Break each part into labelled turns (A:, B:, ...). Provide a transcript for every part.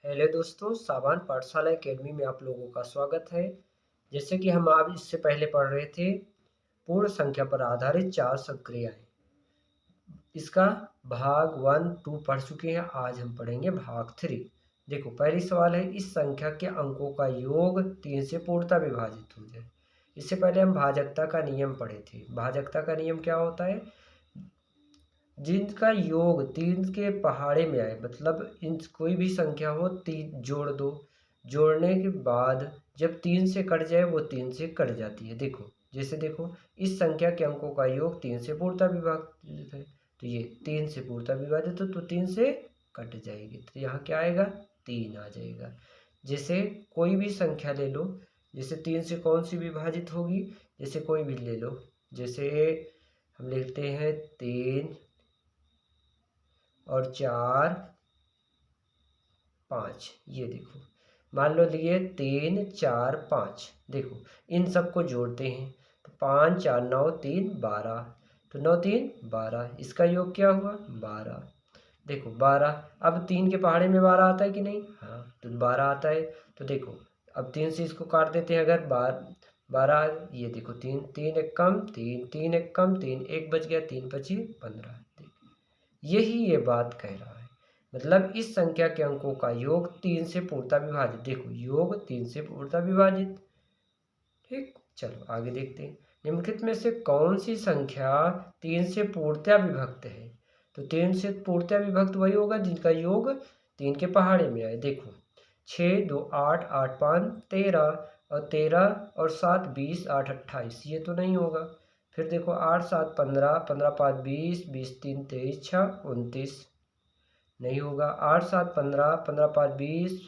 A: Hello दोस्तों, सावन पाठशाला academy में आप लोगों का स्वागत है। जैसे कि हम आप इससे पहले पढ़ रहे थे पूर्ण संख्या पर आधारित 4 संक्रियाएं। इसका भाग 1, 2 पढ़ चुके हैं। आज हम पढ़ेंगे भाग 3। देखो, पहली सवाल है, इस संख्या के अंकों का योग 3 से पूर्णतः विभाजित हो जाए। इससे पहले हम भाजकता का नियम पढ़े थे। भाजकता का नियम क्या होता है? जिनका योग 3 के पहाड़े में आए, मतलब इन कोई भी संख्या हो 3 जोड़ दो। जोड़ने के बाद जब 3 से कट जाए वो 3 से कट जाती है। देखो, जैसे देखो, इस संख्या के अंकों का योग 3 से पूर्णतः विभाजित है, तो ये 3 से पूर्णतः विभाजित हो तो 3 से कट जाएगी, तो यहाँ क्या आएगा? 3 आ जाएगा। जैसे कोई भी संख्या ले लो, जैसे 3 से कौन सी विभाजित होगी? जैसे कोई भी ले लो, जैसे हम लिखते हैं 3 और 4, 5। ये देखो, मान लो लिए 3, 4, 5। देखो, इन सबको जोड़ते हैं तो 5, 4, 9, 3, 12। तो 9, 3, 12। इसका योग क्या हुआ? 12। देखो 12, अब 3 के पहाड़े में 12 आता है कि नहीं? हाँ, तो 12 आता है। तो देखो, अब 3 से इसको काट देते हैं। अगर 12, ये देखो, 3, 3 एक कम 3, 3 एक कम 3, एक बच गया, 3 पची 15। यही ये बात कह रहा है, मतलब इस संख्या के अंकों का योग 3 से पूर्णतः विभाजित। देखो, योग 3 से पूर्णतः विभाजित। ठीक, चलो आगे देखते हैं। निम्नलिखित में से कौन सी संख्या 3 से पूर्णतः विभक्त है? तो 3 से पूर्णतः विभक्त वही होगा जिनका योग 3 के पहाड़े में आए। देखो, 6, 2, 8, 8, 5, 13, और 13 और 7, 20, 8, 28। ये तो नहीं होगा। फिर देखो, 8, 7, 15, 15, 5, 20, 20, 3, 23, 6, 29। नहीं होगा। 8, 7, 15, 15, 5, 20,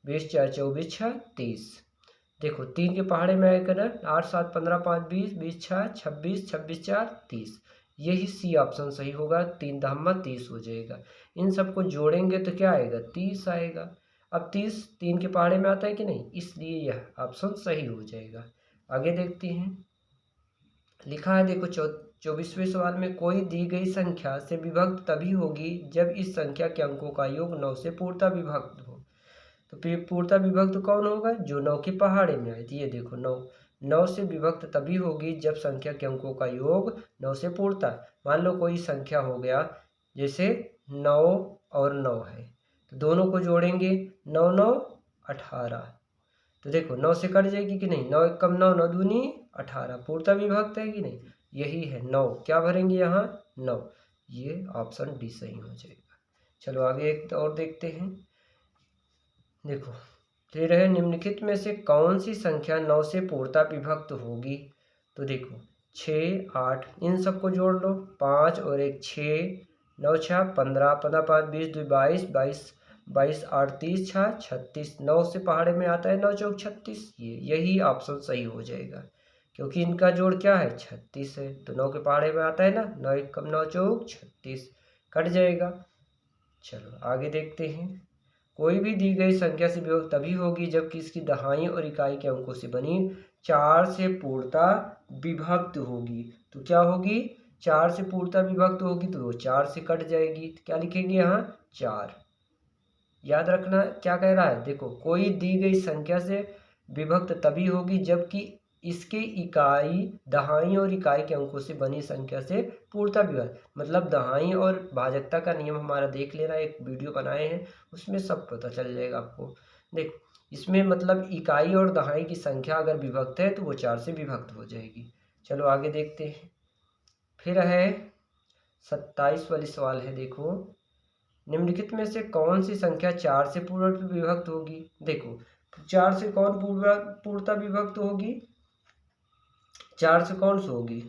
A: 20, 4, 24, 6, 30। देखो, 3 के पहाड़े में आएगा ना, 8, 7, 15, 5, 20, 20, 6, 26, 26, 4, 30। यही सी ऑप्शन सही होगा। 3 दहम्मा 30 हो जाएगा। इन सबको जोड़ेंगे तो क्या आएगा? 30 आएगा। अब 30 3 के पहाड़े में आता है कि नहीं, इसलिए यह ऑप्शन सही हो जाएगा। आगे देखते हैं। लिखा है, देखो 24वें सवाल में, कोई दी गई संख्या से विभक्त तभी होगी जब इस संख्या के अंकों का योग 9 से पूर्णतः विभक्त हो। तो फिर पूर्णतः विभक्त कौन होगा? जो 9 के पहाड़े में आए। तो ये देखो, 9 से विभक्त तभी होगी जब संख्या के अंकों का योग 9 से पूर्णतः। मान लो कोई संख्या हो गया, जैसे 9 और 9 है, तो दोनों को जोड़ेंगे, 9, 9, 18। तो देखो, 9 से कट जाएगी कि नहीं? 9 एक कम 9, 9 दूनी 18। पूर्णतः विभक्त है कि नहीं? यही है 9। क्या भरेंगे यहाँ? 9। ये ऑप्शन डी सही हो जाएगा। चलो आगे एक और देखते हैं। देखो, दे रहे निम्नलिखित में से कौन सी संख्या 9 से पूर्णतः विभक्त होगी? तो देखो, 6, 8, इन सबको जोड़ लो। 5 और 1, 6, 9, 6, 15, 15, 5, 20, 2, 22, 22, 22, 8, 30, 6, 36। 9 से पहाड़े में आता है 9 चौक 36। यही ऑप्शन सही हो जाएगा, क्योंकि इनका जोड़ क्या है? 36 है। तो 9 के पहाड़े में आता है ना, 9 एक कम 9 चौक 36, कट जाएगा। चलो आगे देखते हैं। कोई भी दी गई संख्या से विभक्त तभी होगी जबकि इसकी दहाई और इकाई के अंकों से बनी 4 से पूर्णतः विभक्त होगी। तो क्या होगी? 4 से पूर्णतः विभक्त होगी, तो वो 4 से कट जाएगी। तो क्या लिखेंगे यहाँ? 4। याद रखना क्या कह रहा है। देखो, कोई दी गई संख्या से विभक्त तभी होगी जबकि इसके इकाई, दहाई और इकाई के अंकों से बनी संख्या से पूर्णतः विभक्त। मतलब दहाई और भाजकता का नियम हमारा देख लेना, एक वीडियो बनाए हैं, उसमें सब पता चल जाएगा आपको। देखो, इसमें मतलब इकाई और दहाई की संख्या अगर विभक्त है तो वो 4 से विभक्त हो जाएगी। चलो आगे देखते हैं। फिर है 27 वाली सवाल है। देखो, निम्नलिखित में से कौन सी संख्या 4 से पूर्ण विभक्त होगी? देखो, 4 से कौन पूर्णतः विभक्त होगी? 4 से कौन सी होगी?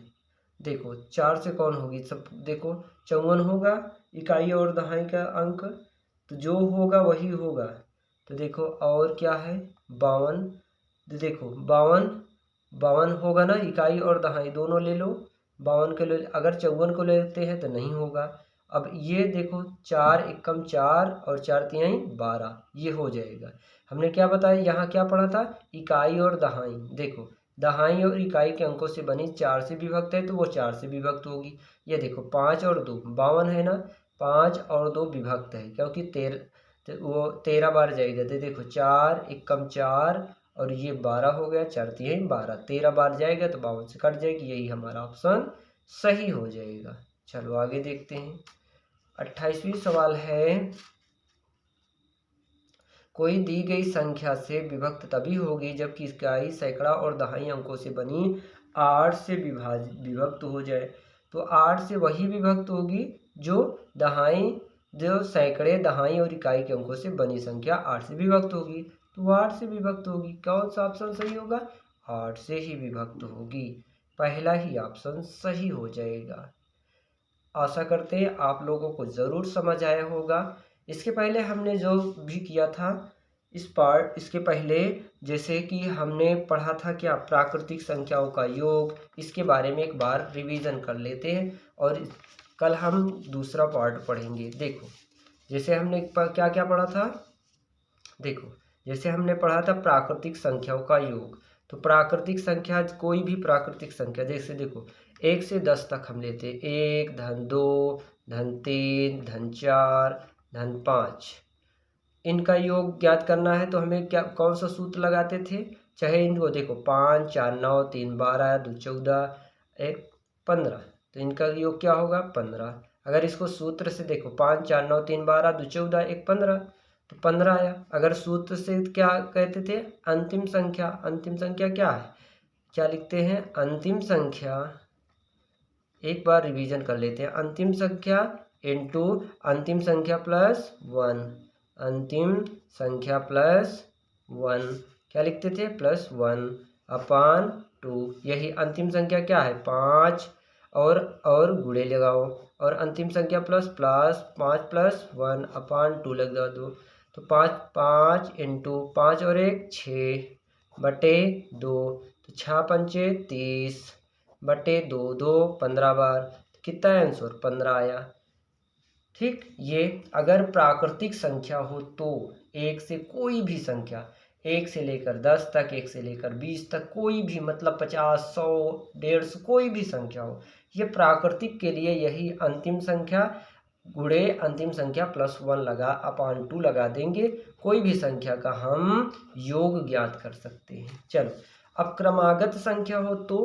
A: देखो, 4 से कौन होगी? सब देखो, 54 होगा इकाई और दहाई का अंक, तो जो होगा वही होगा। तो देखो, और क्या है? 52। तो देखो, 52 होगा ना, इकाई और दहाई दोनों ले लो। 52 के ले, अगर 54 को लेते हैं तो नहीं होगा। अब ये देखो, 4 एकम 4 और 4 तिहाई 12, ये हो जाएगा। हमने क्या बताया, यहाँ क्या पढ़ा था? इकाई और दहाई। देखो, दहाई और इकाई के अंकों से बनी 4 से विभक्त है तो वो 4 से विभक्त होगी। ये देखो, 5 और 2, 52 है ना, 5 और 2 विभक्त है, क्योंकि तो वो 13 बार जाएगा। तो देखो 4 एकम 4 और ये 12 हो गया, 4 3 12, 13 बार जाएगा तो 52 से कट जाएगी। यही हमारा ऑप्शन सही हो जाएगा। चलो आगे देखते हैं। 28वां सवाल है, कोई दी गई संख्या से विभक्त तभी होगी जबकि इकाई सैकड़ा और दहाई अंकों से बनी 8 से विभक्त हो जाए। तो 8 से वही विभक्त होगी जो सैकड़े दहाई और इकाई के अंकों से बनी संख्या 8 से विभक्त होगी। तो 8 से विभक्त होगी। कौन सा ऑप्शन सही होगा? 8 से ही विभक्त होगी। पहला ही ऑप्शन सही हो जाएगा। आशा करते हैं आप लोगों को ज़रूर समझ आया होगा। इसके पहले हमने जो भी किया था इसके पहले जैसे कि हमने पढ़ा था क्या, प्राकृतिक संख्याओं का योग, इसके बारे में एक बार रिवीजन कर लेते हैं और कल हम दूसरा पार्ट पढ़ेंगे। देखो जैसे हमने क्या क्या पढ़ा था। देखो जैसे हमने पढ़ा था प्राकृतिक संख्याओं का योग। तो प्राकृतिक संख्या, कोई भी प्राकृतिक संख्या, जैसे देखो 1 से 10 तक हम लेते 1 धन 2 धन 3 धन 4 धन 5, इनका योग ज्ञात करना है। तो हमें क्या कौन सा सूत्र लगाते थे? चाहे इनको देखो 5 4 9 3 12 2 14 1 15, तो इनका योग क्या होगा? 15। अगर इसको सूत्र से देखो 5 4 9 3 12 2 14 1 15, तो 15 आया। अगर सूत्र से क्या कहते थे? अंतिम संख्या। अंतिम संख्या क्या है? क्या लिखते हैं? अंतिम संख्या, एक बार रिवीजन कर लेते हैं। अंतिम संख्या इंटू अंतिम संख्या प्लस 1, अंतिम संख्या प्लस 1, क्या लिखते थे? प्लस 1 अपान 2। यही अंतिम संख्या क्या है? 5 और गुणे लगाओ और अंतिम संख्या प्लस 5 प्लस 1 अपान 2 लगा दो। तो 5 इंटू 5 और 1 6 बटे 2, तो 6 पंचे 30 बटे 2 2 15 बार, कितना आंसर? 15 आया। ठीक, ये अगर प्राकृतिक संख्या हो तो एक से कोई भी संख्या, 1 से लेकर 10 तक, 1 से लेकर 20 तक, कोई भी, मतलब 50 100 150 कोई भी संख्या हो, ये प्राकृतिक के लिए यही अंतिम संख्या गुणे अंतिम संख्या प्लस 1 लगा अपान 2 लगा देंगे, कोई भी संख्या का हम योग ज्ञात कर सकते हैं। चलो अब क्रमागत संख्या हो तो,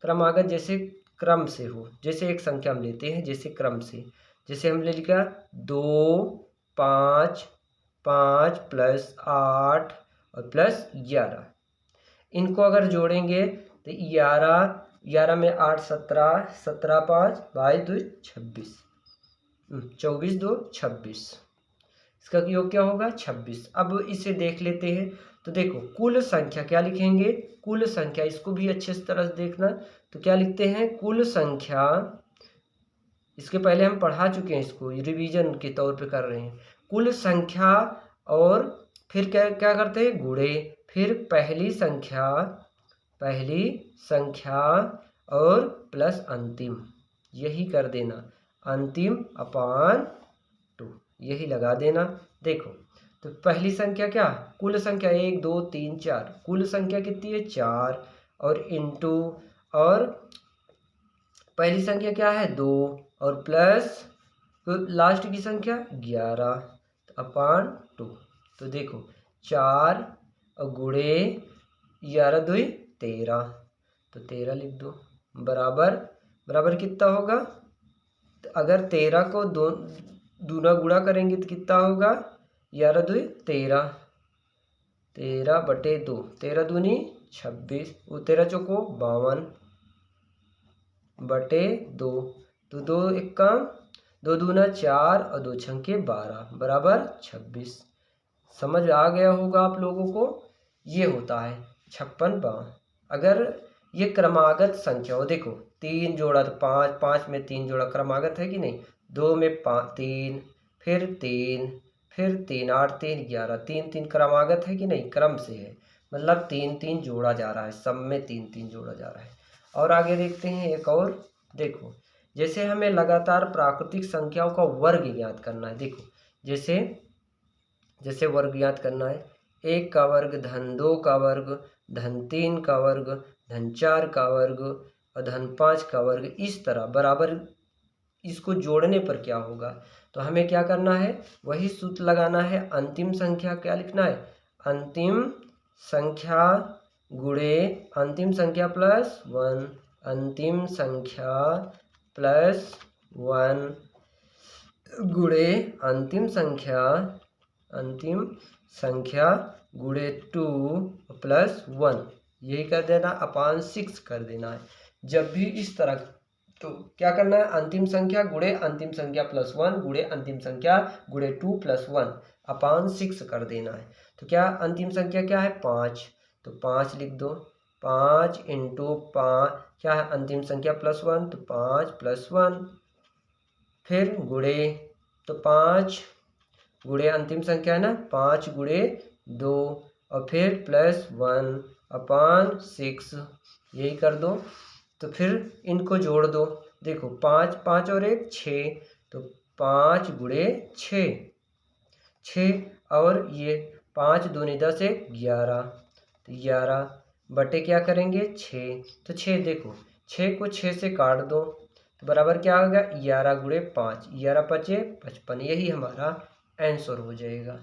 A: क्रमागत जैसे क्रम से हो, जैसे एक संख्या हम लेते हैं जैसे क्रम से, जैसे हमने लिखा 2 5 5 प्लस 8 और प्लस 11, इनको अगर जोड़ेंगे तो 11 में 8 17 17 5 22 2 26, 24 2 26, इसका योग क्या होगा? 26। अब इसे देख लेते हैं। तो देखो कुल संख्या क्या लिखेंगे? कुल संख्या, इसको भी अच्छे से तरह से देखना। तो क्या लिखते हैं? कुल संख्या, इसके पहले हम पढ़ा चुके हैं, इसको रिवीजन के तौर पे कर रहे हैं। कुल संख्या और फिर क्या क्या करते हैं? गुणे, फिर पहली संख्या और प्लस अंतिम, यही कर देना, अंतिम अपान 2 यही लगा देना। देखो तो पहली संख्या क्या? कुल संख्या 1 2 3 4, कुल संख्या कितनी है? 4, और इंटू, और पहली संख्या क्या है? 2, और प्लस तो लास्ट की संख्या 11 अपान 2। तो देखो 4 और गुणे 11 2 13, तो 13 लिख दो, बराबर कितना होगा? तो अगर 13 को दूना गुणा करेंगे तो कितना होगा? 11 2 13, 13 बटे 2, 13 दूनी 26, 13 चौको 52 बटे 2, तो 2 1 काम 2 दूना 4 और 2 छंके 12 बराबर 26। समझ आ गया होगा आप लोगों को। ये होता है 56 बावन। अगर ये क्रमागत संख्या हो, देखो 3 जोड़ा तो 5, 5 में 3 जोड़ा क्रमागत है कि नहीं? 2 में 3, फिर 3 8 3 11, 3 3 क्रमागत है कि नहीं? क्रम से है, मतलब 3 3 जोड़ा जा रहा है, सब में 3 3 जोड़ा जा रहा है। और आगे देखते हैं एक और। देखो जैसे हमें लगातार प्राकृतिक संख्याओं का वर्ग ज्ञात करना है। देखो जैसे वर्ग ज्ञात करना है, 1 का वर्ग धन 2 का वर्ग धन 3 का वर्ग धन 4 का वर्ग और धन 5 का वर्ग, इस तरह बराबर। इसको जोड़ने पर क्या होगा? तो हमें क्या करना है, वही सूत्र लगाना है। अंतिम संख्या क्या लिखना है, अंतिम संख्या गुणे अंतिम संख्या प्लस 1, अंतिम संख्या प्लस 1 गुणे अंतिम संख्या गुणे 2 प्लस 1, यही कर देना, अपान 6 कर देना है। जब भी इस तरह तो क्या करना है, अंतिम संख्या गुणे अंतिम संख्या प्लस 1 गुणे अंतिम संख्या गुणे 2 प्लस 1 अपान 6 कर देना है। तो क्या अंतिम संख्या क्या है, 5, तो 5 लिख दो। 5 इंटू 5 क्या है, अंतिम संख्या प्लस 1, तो 5 प्लस 1, फिर गुणे, तो 5 गुणे अंतिम संख्या है ना, 5 गुणे 2 और फिर प्लस 1 अपान 6, यही कर दो। तो फिर इनको जोड़ दो, देखो 5 5 और 1 6, तो 5 गुणे 6 और ये 5 दूनी 10 1 11, तो 11 बटे क्या करेंगे 6, तो 6 देखो 6 को 6 से काट दो, तो बराबर क्या होगा 11 गुणे 5, 11 5 55, यही हमारा आंसर हो जाएगा।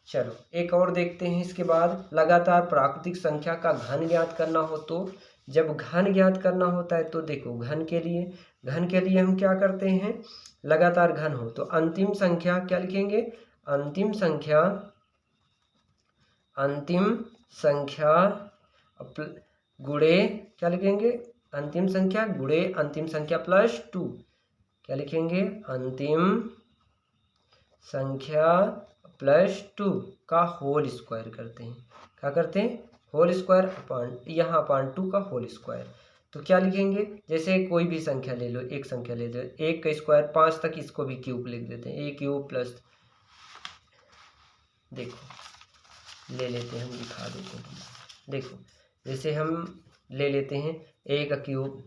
A: चलो एक और देखते हैं। इसके बाद लगातार प्राकृतिक संख्या का घन ज्ञात करना हो, तो जब घन ज्ञात करना होता है तो देखो घन के लिए हम क्या करते हैं, लगातार घन हो तो अंतिम संख्या क्या लिखेंगे, अंतिम संख्या गुणे क्या लिखेंगे, अंतिम संख्या गुणे अंतिम संख्या प्लस 2, क्या लिखेंगे, अंतिम संख्या प्लस 2 का होल स्क्वायर करते हैं। क्या करते हैं, होल स्क्वायर अपान, यहाँ अपान 2 का होल स्क्वायर। तो क्या लिखेंगे, जैसे कोई भी संख्या ले लो, एक संख्या ले लो, 1 का स्क्वायर 5 तक, इसको भी क्यूब लिख देते हैं, a क्यूब प्लस, देखो ले लेते हैं, हम दिखा देते हैं। देखो जैसे हम ले लेते हैं 1 का क्यूब,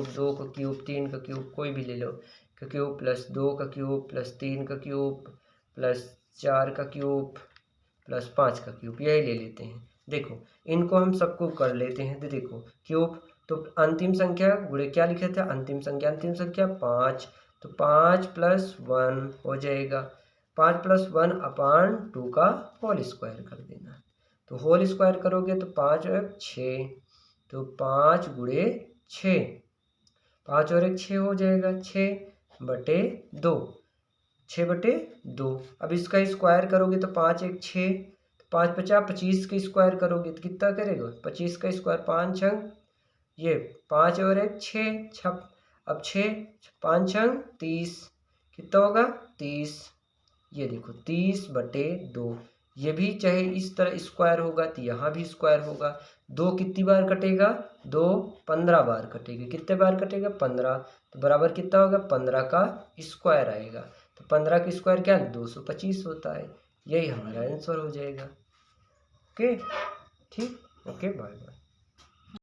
A: 2 का क्यूब, 3 का क्यूब, कोई भी ले लो का क्यूब प्लस 2 का क्यूब प्लस 3 का क्यूब प्लस 4 का क्यूब प्लस 5 का क्यूब, यही ले लेते हैं। देखो इनको हम सबको कर लेते हैं, तो देखो क्यूब, तो अंतिम संख्या गुणे क्या लिखे थे, अंतिम संख्या 5, तो 5 प्लस 1 हो जाएगा, 5 प्लस 1 अपान 2 का होल स्क्वायर कर देना। तो होल स्क्वायर करोगे तो 5 और 6, तो 5 गुणे 6, 5 और 1 6 हो जाएगा, 6 बटे 2, 6 बटे 2। अब इसका स्क्वायर करोगे तो 5 1 6, 5 50 25 का स्क्वायर करोगे तो कितना करेगा, 25 का स्क्वायर 5 छंग, ये 5 और 1 6, अब 6 5 छंग 30, कितना होगा 30, ये देखो 30 बटे 2। ये भी चाहे इस तरह स्क्वायर होगा तो यहाँ भी स्क्वायर होगा। 2 कितनी बार कटेगा, 2 15 बार कटेगा, कितने बार कटेगा 15, तो बराबर कितना होगा 15 का स्क्वायर आएगा, तो 15 का स्क्वायर क्या है 225 होता है, यही हमारा आंसर हो जाएगा। ओके ठीक, ओके बाय बाय।